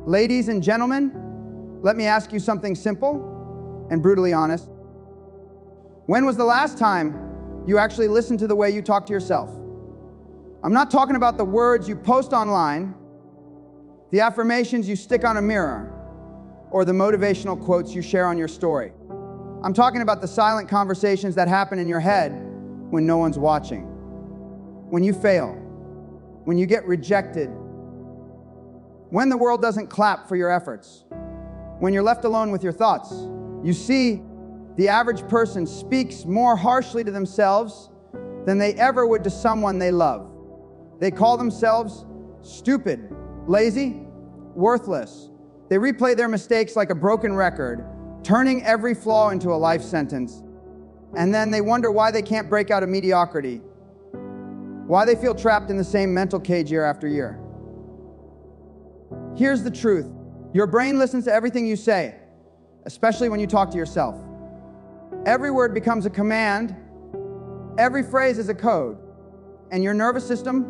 Ladies and gentlemen, let me ask you something simple and brutally honest. When was the last time you actually listened to the way you talk to yourself? I'm not talking about the words you post online, the affirmations you stick on a mirror, or the motivational quotes you share on your story. I'm talking about the silent conversations that happen in your head when no one's watching. When you fail, when you get rejected, when the world doesn't clap for your efforts, when you're left alone with your thoughts. You see, the average person speaks more harshly to themselves than they ever would to someone they love. They call themselves stupid, lazy, worthless. They replay their mistakes like a broken record, turning every flaw into a life sentence. And then they wonder why they can't break out of mediocrity, why they feel trapped in the same mental cage year after year. Here's the truth. Your brain listens to everything you say, especially when you talk to yourself. Every word becomes a command. Every phrase is a code. And your nervous system,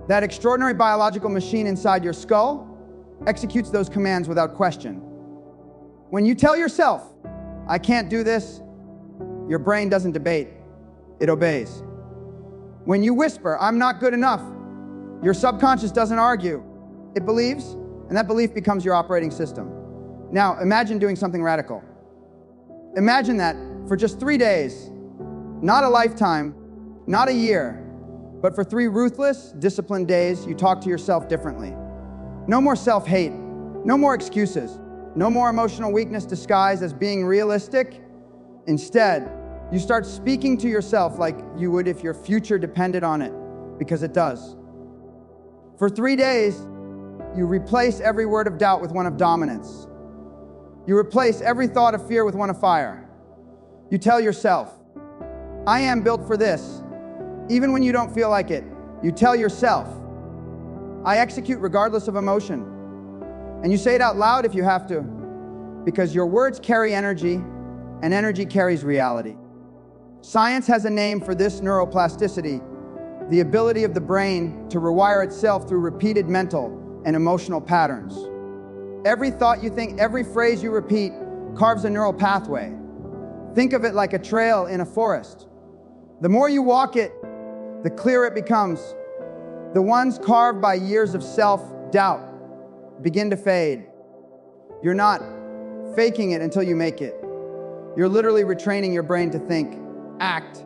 that extraordinary biological machine inside your skull, executes those commands without question. When you tell yourself, I can't do this, your brain doesn't debate, it obeys. When you whisper, I'm not good enough, your subconscious doesn't argue, it believes, and that belief becomes your operating system. Now, imagine doing something radical. Imagine that for just 3 days, not a lifetime, not a year, but for 3 ruthless, disciplined days, you talk to yourself differently. No more self-hate, no more excuses, no more emotional weakness disguised as being realistic. Instead, you start speaking to yourself like you would if your future depended on it, because it does. For 3 days, you replace every word of doubt with one of dominance. You replace every thought of fear with one of fire. You tell yourself, I am built for this. Even when you don't feel like it, you tell yourself, I execute regardless of emotion. And you say it out loud if you have to, because your words carry energy, and energy carries reality. Science has a name for this neuroplasticity, the ability of the brain to rewire itself through repeated mental and emotional patterns. Every thought you think, every phrase you repeat carves a neural pathway. Think of it like a trail in a forest. The more you walk it, the clearer it becomes. The ones carved by years of self-doubt begin to fade. You're not faking it until you make it. You're literally retraining your brain to think, act,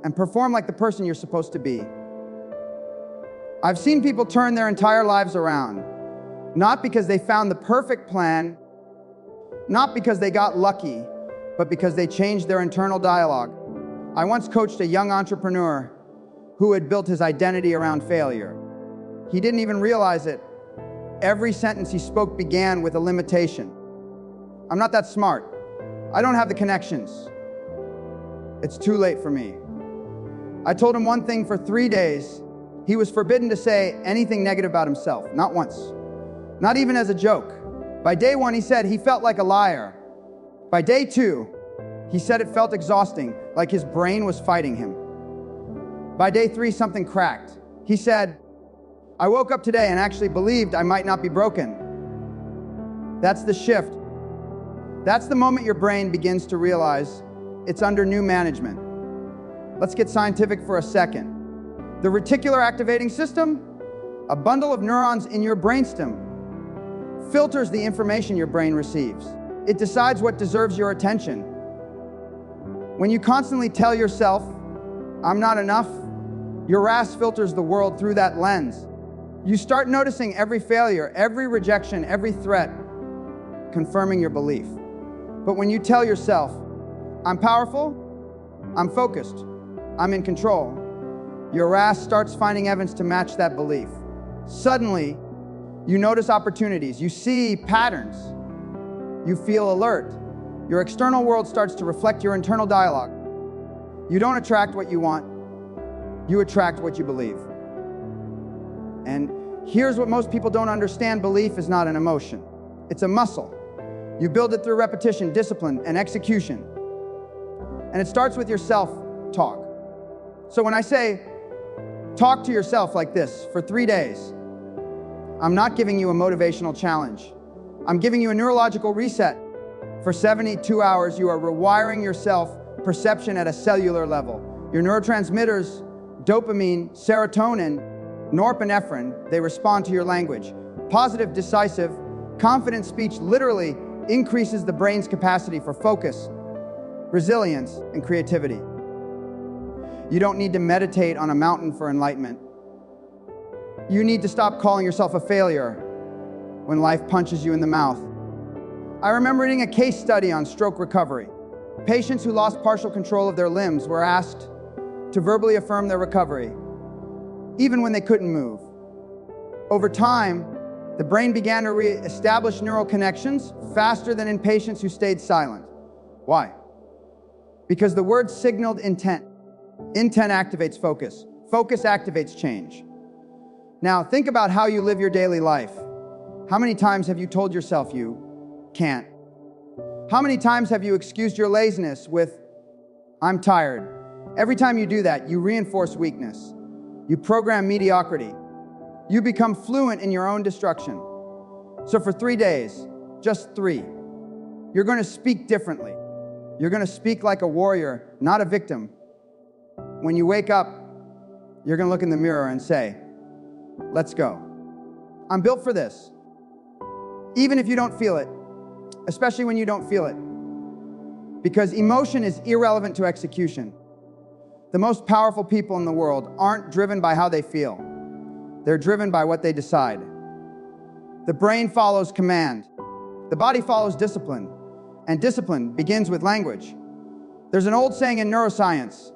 and perform like the person you're supposed to be. I've seen people turn their entire lives around, not because they found the perfect plan, not because they got lucky, but because they changed their internal dialogue. I once coached a young entrepreneur who had built his identity around failure. He didn't even realize it. Every sentence he spoke began with a limitation. I'm not that smart. I don't have the connections. It's too late for me. I told him one thing for 3 days. He was forbidden to say anything negative about himself, not once, not even as a joke. By day 1, he said he felt like a liar. By day 2, he said it felt exhausting, like his brain was fighting him. By day 3, something cracked. He said, I woke up today and actually believed I might not be broken. That's the shift. That's the moment your brain begins to realize it's under new management. Let's get scientific for a second. The reticular activating system, a bundle of neurons in your brainstem, filters the information your brain receives. It decides what deserves your attention. When you constantly tell yourself, I'm not enough, your RAS filters the world through that lens. You start noticing every failure, every rejection, every threat, confirming your belief. But when you tell yourself, I'm powerful, I'm focused, I'm in control, your RAS starts finding evidence to match that belief. Suddenly, you notice opportunities, you see patterns, you feel alert. Your external world starts to reflect your internal dialogue. You don't attract what you want, you attract what you believe. And here's what most people don't understand: belief is not an emotion, it's a muscle. You build it through repetition, discipline, and execution. And it starts with your self-talk. So when I say, talk to yourself like this for 3 days, I'm not giving you a motivational challenge. I'm giving you a neurological reset. For 72 hours, you are rewiring your self-perception at a cellular level. Your neurotransmitters, dopamine, serotonin, norepinephrine, they respond to your language. Positive, decisive, confident speech literally increases the brain's capacity for focus, resilience, and creativity. You don't need to meditate on a mountain for enlightenment. You need to stop calling yourself a failure when life punches you in the mouth. I remember reading a case study on stroke recovery. Patients who lost partial control of their limbs were asked to verbally affirm their recovery, even when they couldn't move. Over time, the brain began to re-establish neural connections faster than in patients who stayed silent. Why? Because the word signaled intent. Intent activates focus. Focus activates change. Now, think about how you live your daily life. How many times have you told yourself you can't? How many times have you excused your laziness with, "I'm tired"? Every time you do that, you reinforce weakness. You program mediocrity. You become fluent in your own destruction. So for 3 days, just 3, you're going to speak differently. You're going to speak like a warrior, not a victim. When you wake up, you're going to look in the mirror and say, "Let's go. I'm built for this." Even if you don't feel it, especially when you don't feel it. Because emotion is irrelevant to execution. The most powerful people in the world aren't driven by how they feel. They're driven by what they decide. The brain follows command. The body follows discipline. And discipline begins with language. There's an old saying in neuroscience: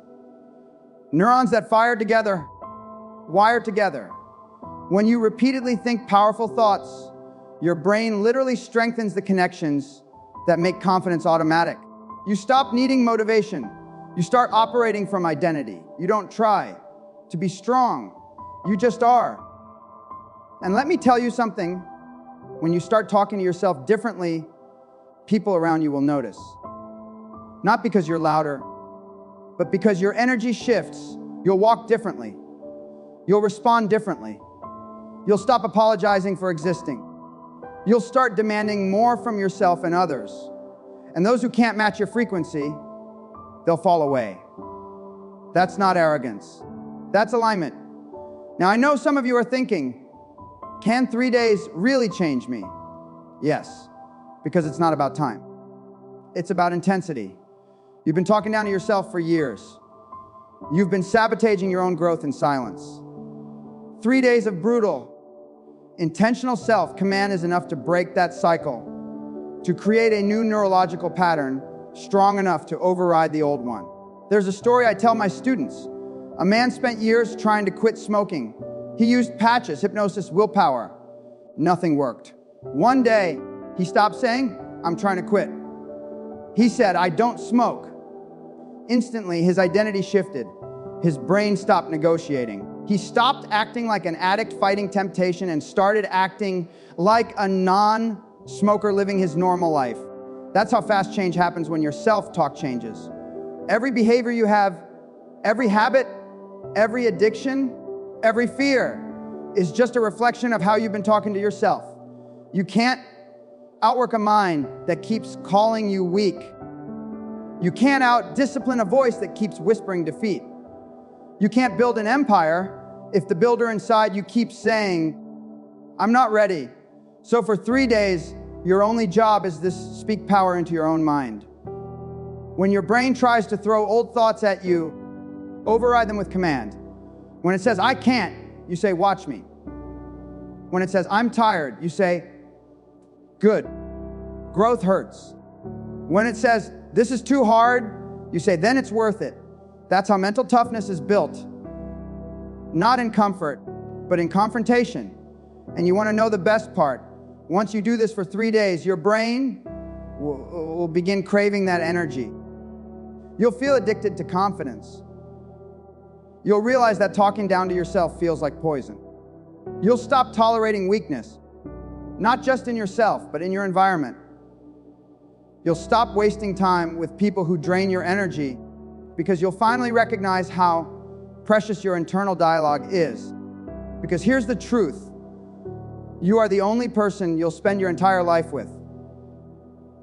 neurons that fire together, wire together. When you repeatedly think powerful thoughts, your brain literally strengthens the connections that make confidence automatic. You stop needing motivation. You start operating from identity. You don't try to be strong. You just are. And let me tell you something. When you start talking to yourself differently, people around you will notice. Not because you're louder, but because your energy shifts. You'll walk differently. You'll respond differently. You'll stop apologizing for existing. You'll start demanding more from yourself and others. And those who can't match your frequency, they'll fall away. That's not arrogance. That's alignment. Now, I know some of you are thinking, can 3 days really change me? Yes, because it's not about time. It's about intensity. You've been talking down to yourself for years. You've been sabotaging your own growth in silence. 3 days of brutal, intentional self-command is enough to break that cycle, to create a new neurological pattern strong enough to override the old one. There's a story I tell my students. A man spent years trying to quit smoking. He used patches, hypnosis, willpower. Nothing worked. One day, he stopped saying, "I'm trying to quit." He said, "I don't smoke." Instantly, his identity shifted. His brain stopped negotiating. He stopped acting like an addict fighting temptation and started acting like a non-smoker living his normal life. That's how fast change happens when your self-talk changes. Every behavior you have, every habit, every addiction, every fear is just a reflection of how you've been talking to yourself. You can't outwork a mind that keeps calling you weak. You can't out-discipline a voice that keeps whispering defeat. You can't build an empire if the builder inside you keeps saying, "I'm not ready." So for 3 days, your only job is this: speak power into your own mind. When your brain tries to throw old thoughts at you, override them with command. When it says, "I can't," you say, "Watch me." When it says, "I'm tired," you say, "Good. Growth hurts." When it says, "This is too hard," you say, "Then it's worth it." That's how mental toughness is built. Not in comfort, but in confrontation. And you want to know the best part. Once you do this for 3 days, your brain will begin craving that energy. You'll feel addicted to confidence. You'll realize that talking down to yourself feels like poison. You'll stop tolerating weakness, not just in yourself, but in your environment. You'll stop wasting time with people who drain your energy, because you'll finally recognize how precious your internal dialogue is. Because here's the truth. You are the only person you'll spend your entire life with.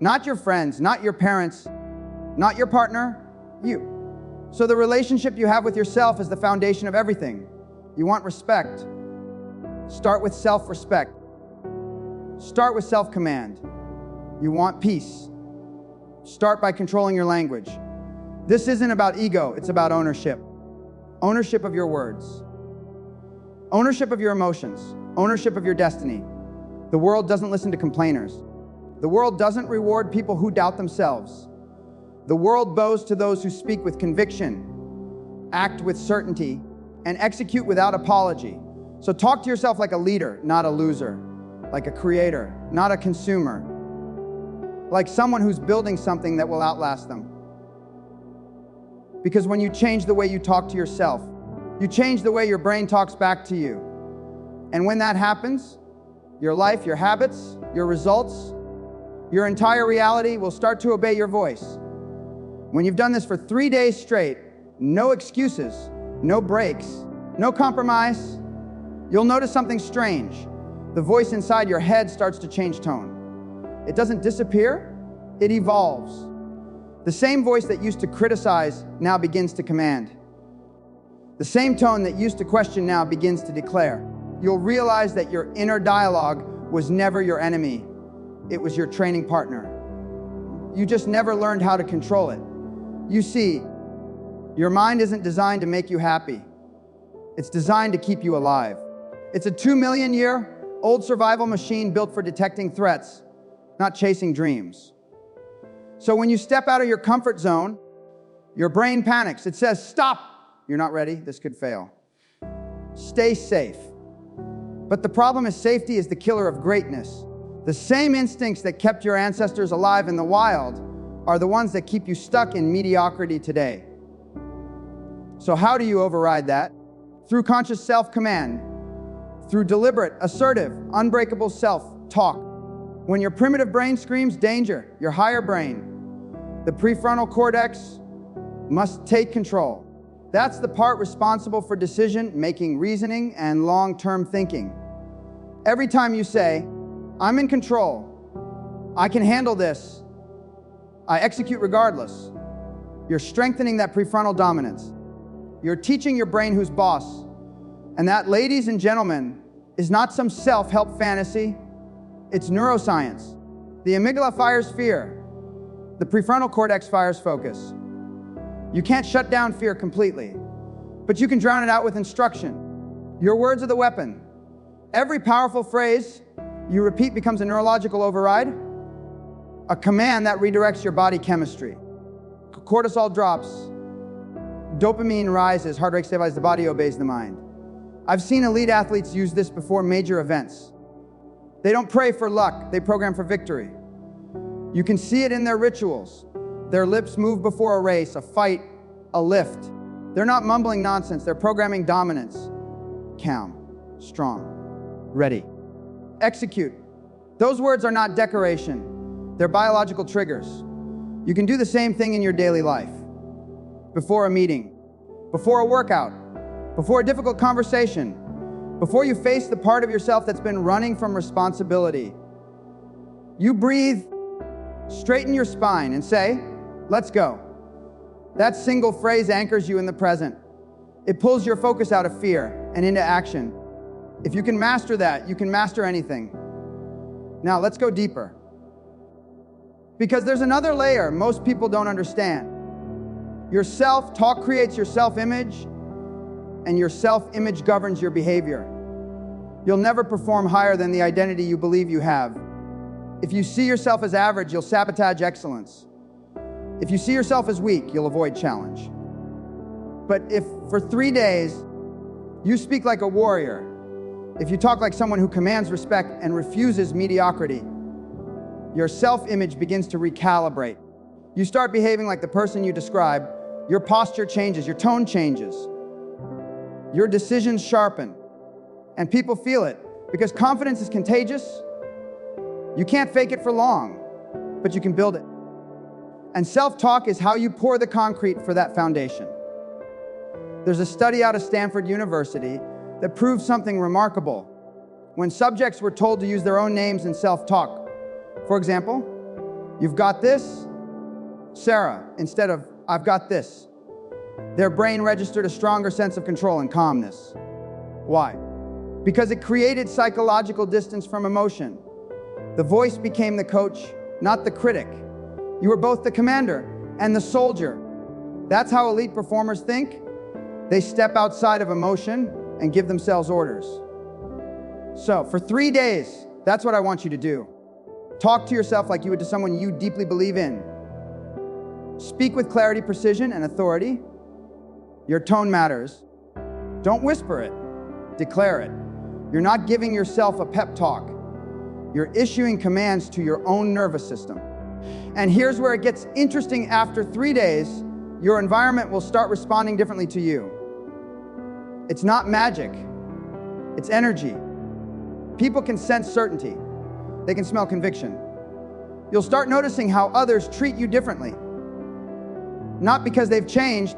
Not your friends, not your parents, not your partner, you. So the relationship you have with yourself is the foundation of everything. You want respect. Start with self-respect. Start with self-command. You want peace. Start by controlling your language. This isn't about ego, it's about ownership. Ownership of your words. Ownership of your emotions. Ownership of your destiny. The world doesn't listen to complainers. The world doesn't reward people who doubt themselves. The world bows to those who speak with conviction, act with certainty, and execute without apology. So talk to yourself like a leader, not a loser. Like a creator, not a consumer. Like someone who's building something that will outlast them. Because when you change the way you talk to yourself, you change the way your brain talks back to you. And when that happens, your life, your habits, your results, your entire reality will start to obey your voice. When you've done this for 3 days straight, no excuses, no breaks, no compromise, you'll notice something strange. The voice inside your head starts to change tone. It doesn't disappear, it evolves. The same voice that used to criticize now begins to command. The same tone that used to question now begins to declare. You'll realize that your inner dialogue was never your enemy. It was your training partner. You just never learned how to control it. You see, your mind isn't designed to make you happy. It's designed to keep you alive. It's a 2-million-year-old survival machine built for detecting threats, not chasing dreams. So when you step out of your comfort zone, your brain panics. It says, stop. You're not ready. This could fail. Stay safe. But the problem is safety is the killer of greatness. The same instincts that kept your ancestors alive in the wild are the ones that keep you stuck in mediocrity today. So how do you override that? Through conscious self-command, through deliberate, assertive, unbreakable self-talk. When your primitive brain screams danger, your higher brain, the prefrontal cortex, must take control. That's the part responsible for decision-making, reasoning, and long-term thinking. Every time you say, I'm in control, I can handle this, I execute regardless, you're strengthening that prefrontal dominance. You're teaching your brain who's boss. And that, ladies and gentlemen, is not some self-help fantasy. It's neuroscience. The amygdala fires fear. The prefrontal cortex fires focus. You can't shut down fear completely, but you can drown it out with instruction. Your words are the weapon. Every powerful phrase you repeat becomes a neurological override, a command that redirects your body chemistry. Cortisol drops, dopamine rises, heart rate stabilizes, the body obeys the mind. I've seen elite athletes use this before major events. They don't pray for luck, they program for victory. You can see it in their rituals. Their lips move before a race, a fight, a lift. They're not mumbling nonsense, they're programming dominance. Calm, strong, ready. Execute. Those words are not decoration, they're biological triggers. You can do the same thing in your daily life. Before a meeting, before a workout, before a difficult conversation, before you face the part of yourself that's been running from responsibility. You breathe, straighten your spine, and say, let's go. That single phrase anchors you in the present. It pulls your focus out of fear and into action. If you can master that, you can master anything. Now, let's go deeper. Because there's another layer most people don't understand. Your self-talk creates your self-image, and your self-image governs your behavior. You'll never perform higher than the identity you believe you have. If you see yourself as average, you'll sabotage excellence. If you see yourself as weak, you'll avoid challenge. But if for 3 days you speak like a warrior, if you talk like someone who commands respect and refuses mediocrity, your self-image begins to recalibrate. You start behaving like the person you describe, your posture changes, your tone changes, your decisions sharpen, and people feel it because confidence is contagious. You can't fake it for long, but you can build it. And self-talk is how you pour the concrete for that foundation. There's a study out of Stanford University that proves something remarkable. when subjects were told to use their own names in self-talk. For example, "You've got this, Sarah," instead of "I've got this." Their brain registered a stronger sense of control and calmness. Why? Because it created psychological distance from emotion. The voice became the coach, not the critic. You were both the commander and the soldier. That's how elite performers think. They step outside of emotion and give themselves orders. So, for 3 days, that's what I want you to do. Talk to yourself like you would to someone you deeply believe in. Speak with clarity, precision, and authority. Your tone matters. Don't whisper it. Declare it. You're not giving yourself a pep talk. You're issuing commands to your own nervous system. And here's where it gets interesting. After 3 days, your environment will start responding differently to you. It's not magic. It's energy. People can sense certainty. They can smell conviction. You'll start noticing how others treat you differently. Not because they've changed,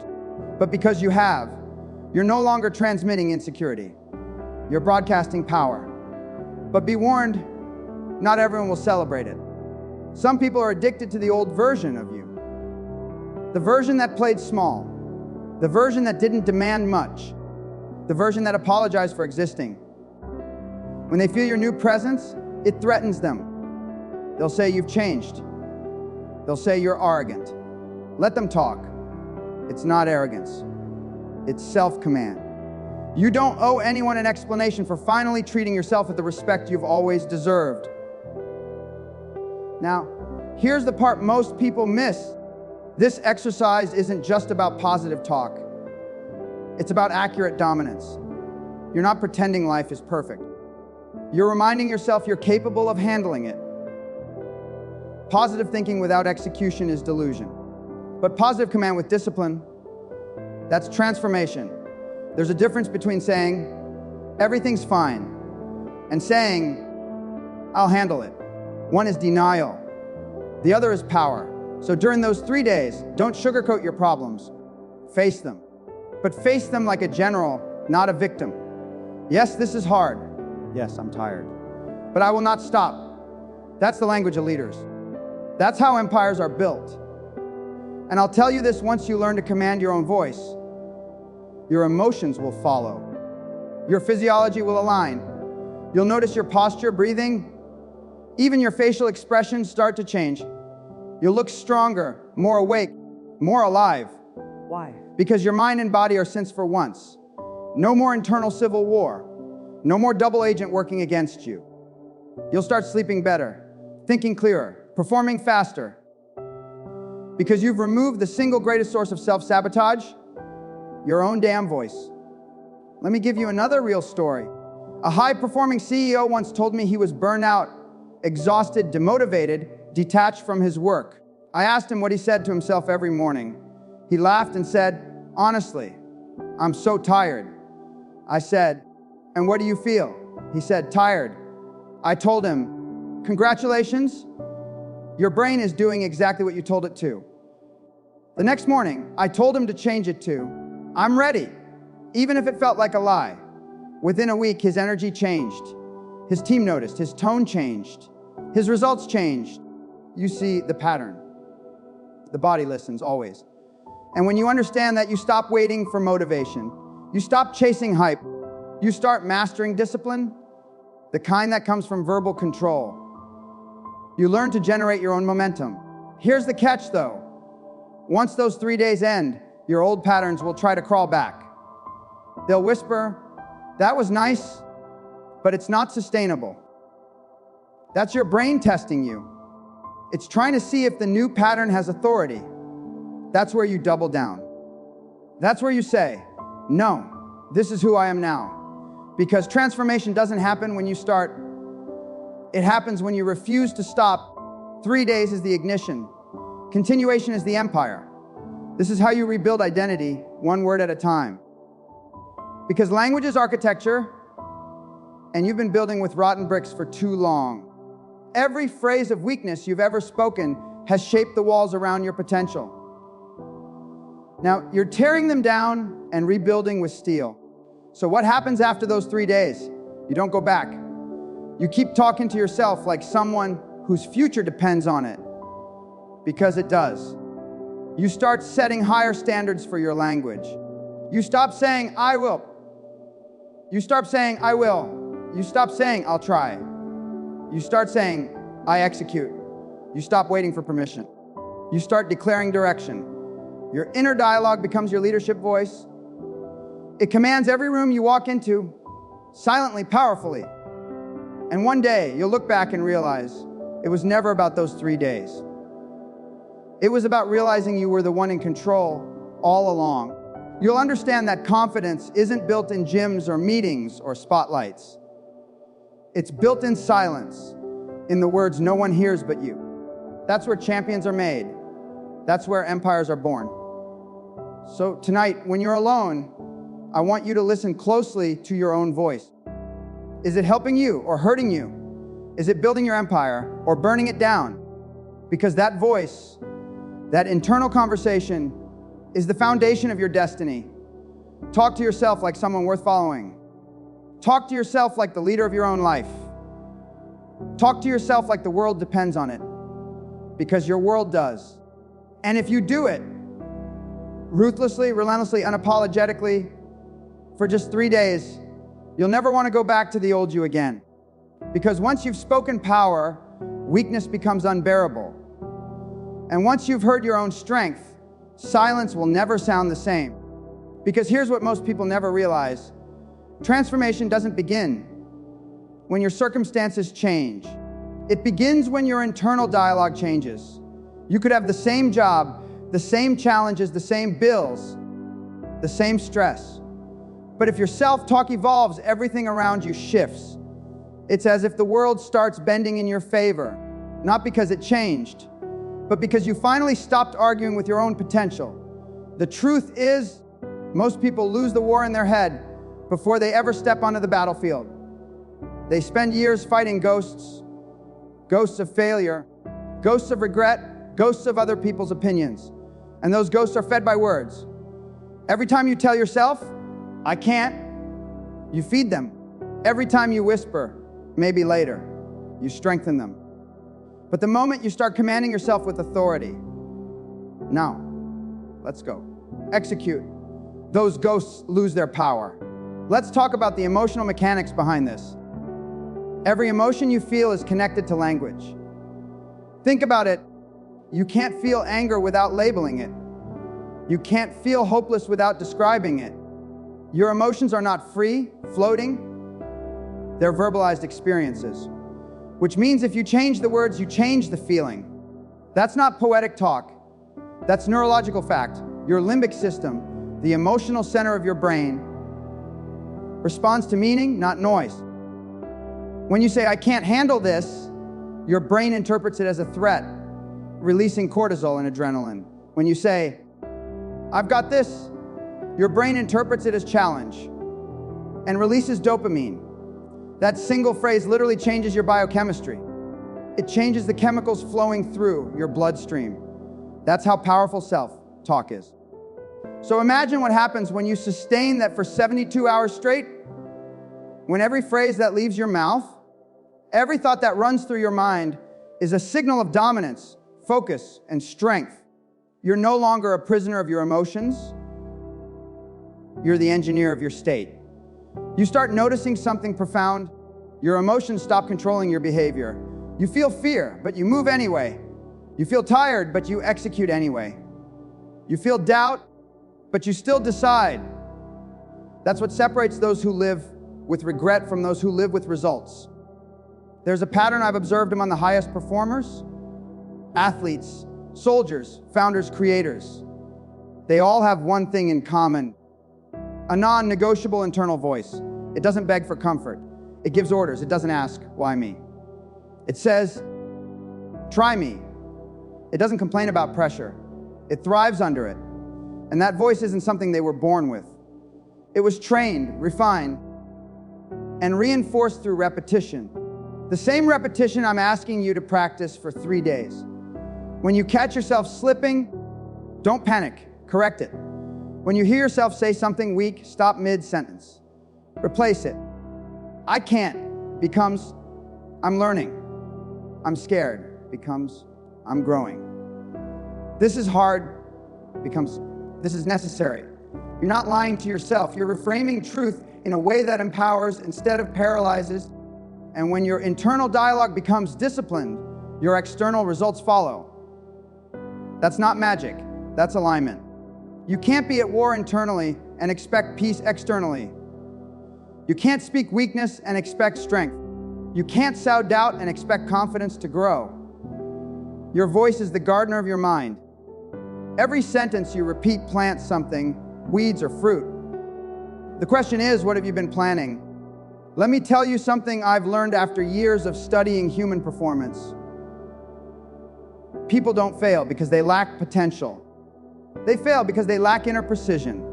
but because you have. You're no longer transmitting insecurity. You're broadcasting power. But be warned, not everyone will celebrate it. Some people are addicted to the old version of you. The version that played small. The version that didn't demand much. The version that apologized for existing. When they feel your new presence, it threatens them. They'll say you've changed. They'll say you're arrogant. Let them talk. It's not arrogance. It's self-command. You don't owe anyone an explanation for finally treating yourself with the respect you've always deserved. Now, here's the part most people miss. This exercise isn't just about positive talk. It's about accurate dominance. You're not pretending life is perfect. You're reminding yourself you're capable of handling it. Positive thinking without execution is delusion. But positive command with discipline, that's transformation. There's a difference between saying, "Everything's fine," and saying, "I'll handle it." One is denial. The other is power. So during those 3 days, don't sugarcoat your problems. Face them. But face them like a general, not a victim. Yes, this is hard. Yes, I'm tired. But I will not stop. That's the language of leaders. That's how empires are built. And I'll tell you this, once you learn to command your own voice, your emotions will follow. Your physiology will align. You'll notice your posture, breathing, even your facial expressions start to change. You'll look stronger, more awake, more alive. Why? Because your mind and body are synced for once. No more internal civil war. No more double agent working against you. You'll start sleeping better, thinking clearer, performing faster. Because you've removed the single greatest source of self-sabotage, your own damn voice. Let me give you another real story. A high-performing CEO once told me he was burned out, exhausted, demotivated, detached from his work. I asked him what he said to himself every morning. He laughed and said, "Honestly, I'm so tired." I said, "And what do you feel?" He said, "Tired." I told him, "Congratulations, your brain is doing exactly what you told it to." The next morning, I told him to change it to, "I'm ready," even if it felt like a lie. Within a week, his energy changed. His team noticed, his tone changed, his results changed. You see the pattern. The body listens always. And when you understand that, you stop waiting for motivation. You stop chasing hype. You start mastering discipline, the kind that comes from verbal control. You learn to generate your own momentum. Here's the catch, though. Once those 3 days end, your old patterns will try to crawl back. They'll whisper, "That was nice, but it's not sustainable." That's your brain testing you. It's trying to see if the new pattern has authority. That's where you double down. That's where you say, "No, this is who I am now." Because transformation doesn't happen when you start. It happens when you refuse to stop. 3 days is the ignition. Continuation is the empire. This is how you rebuild identity, one word at a time. Because language is architecture, and you've been building with rotten bricks for too long. Every phrase of weakness you've ever spoken has shaped the walls around your potential. Now, you're tearing them down and rebuilding with steel. So what happens after those 3 days? You don't go back. You keep talking to yourself like someone whose future depends on it, because it does. You start setting higher standards for your language. You stop saying, I will. You start saying, I will. You stop saying, I'll try. You start saying, I execute. You stop waiting for permission. You start declaring direction. Your inner dialogue becomes your leadership voice. It commands every room you walk into, silently, powerfully. And one day, you'll look back and realize it was never about those 3 days. It was about realizing you were the one in control all along. You'll understand that confidence isn't built in gyms or meetings or spotlights. It's built in silence, in the words no one hears but you. That's where champions are made. That's where empires are born. So tonight, when you're alone, I want you to listen closely to your own voice. Is it helping you or hurting you? Is it building your empire or burning it down? Because that voice, that internal conversation, is the foundation of your destiny. Talk to yourself like someone worth following. Talk to yourself like the leader of your own life. Talk to yourself like the world depends on it, because your world does. And if you do it ruthlessly, relentlessly, unapologetically, for just 3 days, you'll never want to go back to the old you again. Because once you've spoken power, weakness becomes unbearable. And once you've heard your own strength, silence will never sound the same. Because here's what most people never realize. Transformation doesn't begin when your circumstances change. It begins when your internal dialogue changes. You could have the same job, the same challenges, the same bills, the same stress. But if your self-talk evolves, everything around you shifts. It's as if the world starts bending in your favor, not because it changed, but because you finally stopped arguing with your own potential. The truth is, most people lose the war in their head before they ever step onto the battlefield. They spend years fighting ghosts, ghosts of failure, ghosts of regret, ghosts of other people's opinions. And those ghosts are fed by words. Every time you tell yourself, I can't, you feed them. Every time you whisper, maybe later, you strengthen them. But the moment you start commanding yourself with authority, now, let's go. Execute. Those ghosts lose their power. Let's talk about the emotional mechanics behind this. Every emotion you feel is connected to language. Think about it. You can't feel anger without labeling it. You can't feel hopeless without describing it. Your emotions are not free, floating. They're verbalized experiences. Which means if you change the words, you change the feeling. That's not poetic talk. That's neurological fact. Your limbic system, the emotional center of your brain, responds to meaning, not noise. When you say, I can't handle this, your brain interprets it as a threat, releasing cortisol and adrenaline. When you say, I've got this, your brain interprets it as challenge and releases dopamine. That single phrase literally changes your biochemistry. It changes the chemicals flowing through your bloodstream. That's how powerful self-talk is. So imagine what happens when you sustain that for 72 hours straight. When every phrase that leaves your mouth, every thought that runs through your mind is a signal of dominance, focus, and strength. You're no longer a prisoner of your emotions. You're the engineer of your state. You start noticing something profound. Your emotions stop controlling your behavior. You feel fear, but you move anyway. You feel tired, but you execute anyway. You feel doubt, but you still decide. That's what separates those who live with regret from those who live with results. There's a pattern I've observed among the highest performers, athletes, soldiers, founders, creators. They all have one thing in common: a non-negotiable internal voice. It doesn't beg for comfort. It gives orders. It doesn't ask, why me? It says, try me. It doesn't complain about pressure. It thrives under it. And that voice isn't something they were born with. It was trained, refined, and reinforced through repetition. The same repetition I'm asking you to practice for 3 days. When you catch yourself slipping, don't panic. Correct it. When you hear yourself say something weak, stop mid-sentence. Replace it. I can't becomes I'm learning. I'm scared becomes I'm growing. This is hard becomes this is necessary. You're not lying to yourself. You're reframing truth in a way that empowers instead of paralyzes. And when your internal dialogue becomes disciplined, your external results follow. That's not magic. That's alignment. You can't be at war internally and expect peace externally. You can't speak weakness and expect strength. You can't sow doubt and expect confidence to grow. Your voice is the gardener of your mind. Every sentence you repeat plants something, weeds or fruit. The question is, what have you been planting? Let me tell you something I've learned after years of studying human performance. People don't fail because they lack potential. They fail because they lack inner precision.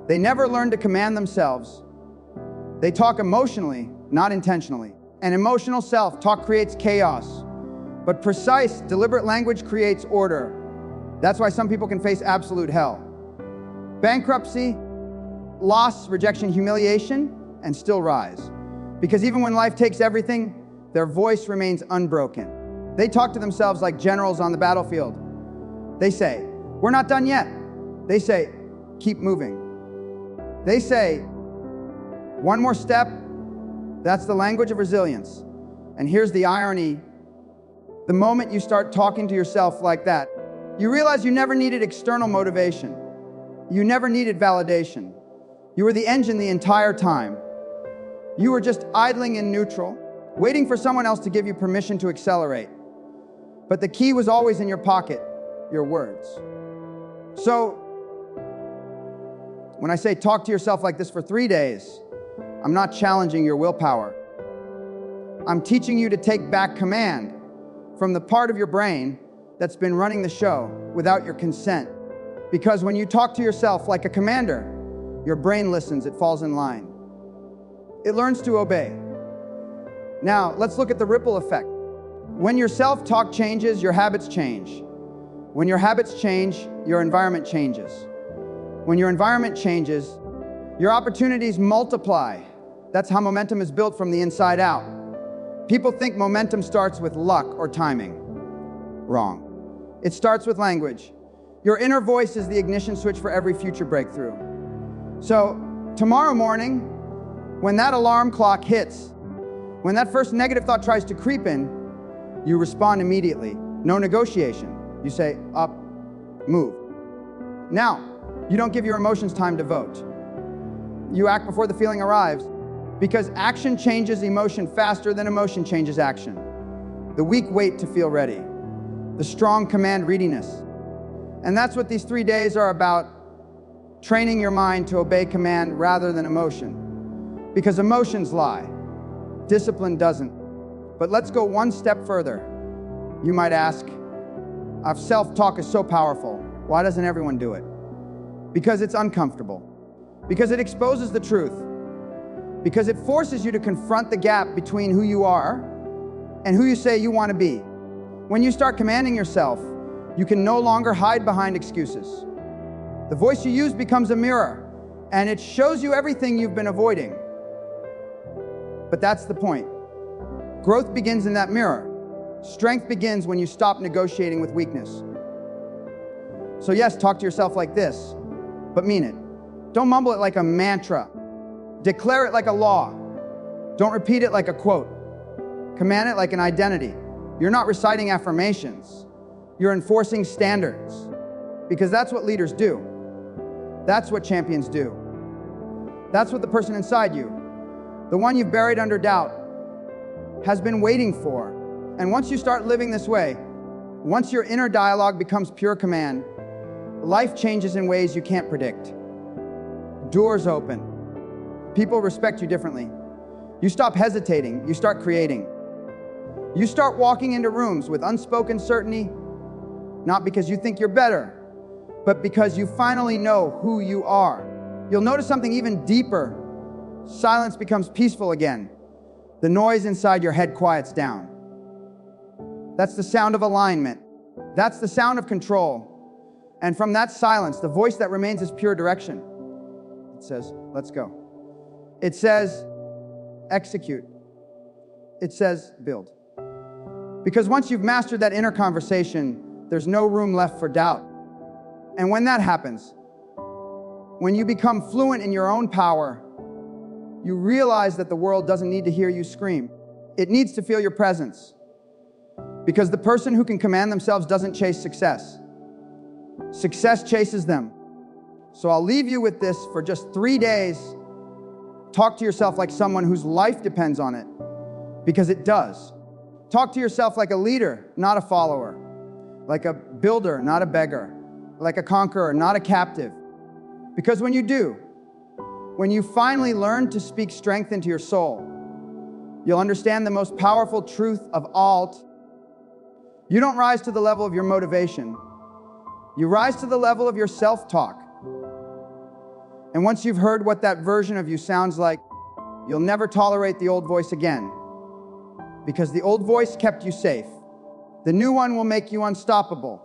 They never learn to command themselves. They talk emotionally, not intentionally. And emotional self-talk creates chaos. But precise, deliberate language creates order. That's why some people can face absolute hell. Bankruptcy, loss, rejection, humiliation, and still rise. Because even when life takes everything, their voice remains unbroken. They talk to themselves like generals on the battlefield. They say, "We're not done yet." They say, "Keep moving." They say, "One more step." That's the language of resilience. And here's the irony. The moment you start talking to yourself like that, you realize you never needed external motivation. You never needed validation. You were the engine the entire time. You were just idling in neutral, waiting for someone else to give you permission to accelerate. But the key was always in your pocket, your words. So, when I say talk to yourself like this for 3 days, I'm not challenging your willpower. I'm teaching you to take back command from the part of your brain that's been running the show without your consent. Because when you talk to yourself like a commander, your brain listens, it falls in line. It learns to obey. Now, let's look at the ripple effect. When your self-talk changes, your habits change. When your habits change, your environment changes. When your environment changes, your opportunities multiply. That's how momentum is built from the inside out. People think momentum starts with luck or timing. Wrong. It starts with language. Your inner voice is the ignition switch for every future breakthrough. So, tomorrow morning, when that alarm clock hits, when that first negative thought tries to creep in, you respond immediately. No negotiation. You say, up, move. Now, you don't give your emotions time to vote. You act before the feeling arrives, because action changes emotion faster than emotion changes action. The weak wait to feel ready. The strong command readiness. And that's what these 3 days are about, training your mind to obey command rather than emotion. Because emotions lie, discipline doesn't. But let's go one step further. You might ask, if self-talk is so powerful, why doesn't everyone do it? Because it's uncomfortable. Because it exposes the truth. Because it forces you to confront the gap between who you are and who you say you want to be. When you start commanding yourself, you can no longer hide behind excuses. The voice you use becomes a mirror, and it shows you everything you've been avoiding. But that's the point. Growth begins in that mirror. Strength begins when you stop negotiating with weakness. So yes, talk to yourself like this, but mean it. Don't mumble it like a mantra. Declare it like a law. Don't repeat it like a quote. Command it like an identity. You're not reciting affirmations. You're enforcing standards. Because that's what leaders do. That's what champions do. That's what the person inside you, the one you've buried under doubt, has been waiting for. And once you start living this way, once your inner dialogue becomes pure command, life changes in ways you can't predict. Doors open. People respect you differently. You stop hesitating. You start creating. You start walking into rooms with unspoken certainty, not because you think you're better, but because you finally know who you are. You'll notice something even deeper. Silence becomes peaceful again. The noise inside your head quiets down. That's the sound of alignment. That's the sound of control. And from that silence, the voice that remains is pure direction. It says, let's go. It says, execute. it says build. Because once you've mastered that inner conversation, there's no room left for doubt. And when that happens, when you become fluent in your own power, you realize that the world doesn't need to hear you scream. It needs to feel your presence. Because the person who can command themselves doesn't chase success. Success chases them. So I'll leave you with this for just 3 days. Talk to yourself like someone whose life depends on it, because it does. Talk to yourself like a leader, not a follower. Like a builder, not a beggar. Like a conqueror, not a captive. Because when you do, when you finally learn to speak strength into your soul, you'll understand the most powerful truth of all. You don't rise to the level of your motivation. You rise to the level of your self-talk. And once you've heard what that version of you sounds like, you'll never tolerate the old voice again. Because the old voice kept you safe. The new one will make you unstoppable.